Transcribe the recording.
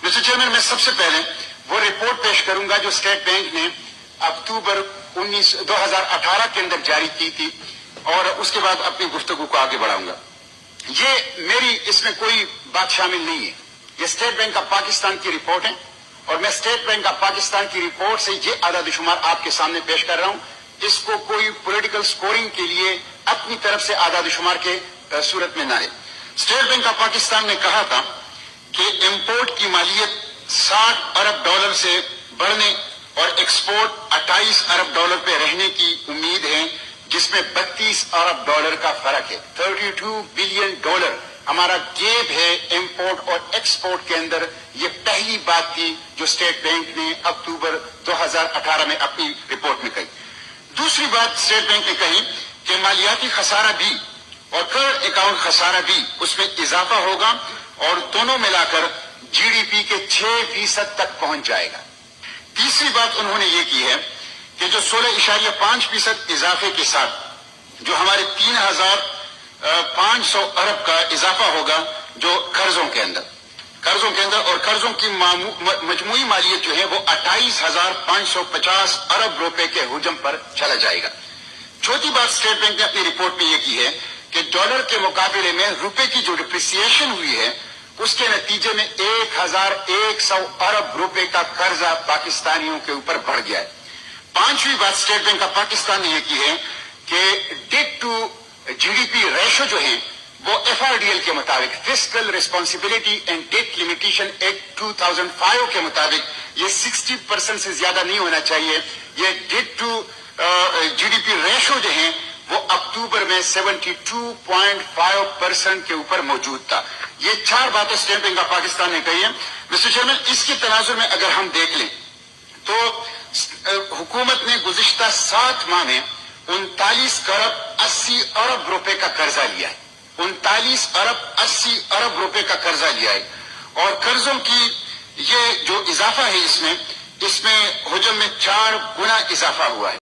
Mister chairman, मैं सबसे पहले वो रिपोर्ट पेश करूंगा जो स्टेट बैंक ने अक्टूबर 2018 के अंदर जारी की थी और उसके बाद अपनी गुफ्तगू को आगे बढ़ाऊंगा। ये मेरी इसमें कोई बात शामिल नहीं है, ये स्टेट बैंक ऑफ पाकिस्तान की रिपोर्ट है और मैं स्टेट बैंक ऑफ पाकिस्तान की रिपोर्ट से ये आदादशुमार आपके सामने पेश कर रहा हूं। इसको कोई पॉलिटिकल स्कोरिंग के लिए अपनी तरफ से आदादशुमार के सूरत में ना ले। स्टेट बैंक ऑफ पाकिस्तान ने कहा था कि इंपोर्ट की मालियत 60 अरब डॉलर से बढ़ने और एक्सपोर्ट 28 अरब डॉलर पे रहने की उम्मीद है, जिसमें 32 अरब डॉलर का फर्क है। 32 बिलियन डॉलर हमारा गैप है इंपोर्ट और एक्सपोर्ट के अंदर। ये पहली बात थी जो स्टेट बैंक ने अक्टूबर 2018 में अपनी रिपोर्ट में कही। दूसरी बात स्टेट बैंक ने कही कि मालियाती खसारा भी और करंट अकाउंट खसारा भी उसमें इजाफा होगा और दोनों मिलाकर जीडीपी के 6% तक पहुंच जाएगा। तीसरी बात उन्होंने ये की है कि जो 16.5% इजाफे के साथ जो हमारे 3,500 अरब का इजाफा होगा जो कर्जों के अंदर और कर्जों की मजमूई मालियत जो है वो 28,550 अरब रुपए के हुजम पर चला जाएगा। चौथी बात स्टेट बैंक ने अपनी रिपोर्ट में ये की है कि डॉलर के मुकाबले में रुपए की जो डिप्रिसिएशन हुई है उसके नतीजे में 1,100 अरब रुपए का कर्जा पाकिस्तानियों के ऊपर बढ़ गया है। पांचवी बात स्टेट बैंक ऑफ पाकिस्तान ने यह की है कि डेट टू जीडीपी रेशो जो है वो एफआरडीएल के मुताबिक fiscal responsibility and debt limitation act 2005 के मुताबिक ये 60% से ज्यादा नहीं होना चाहिए। ये डेट टू जीडीपी रेशो जो है वो अक्टूबर में 72.5% के ऊपर मौजूद था। ये चार बातें स्टेट बैंक ऑफ पाकिस्तान ने कही है। मिस्टर चेयरमैन, इसके तनाजुर में अगर हम देख लें तो हुकूमत ने गुज़िश्ता 7 माह में 39 अरब 80 अरब रुपए का कर्जा लिया है। 39 अरब 80 अरब रुपए का कर्जा लिया है और कर्जों की ये जो इजाफा है इसमें हुजम में 4 गुना इजाफा हुआ है।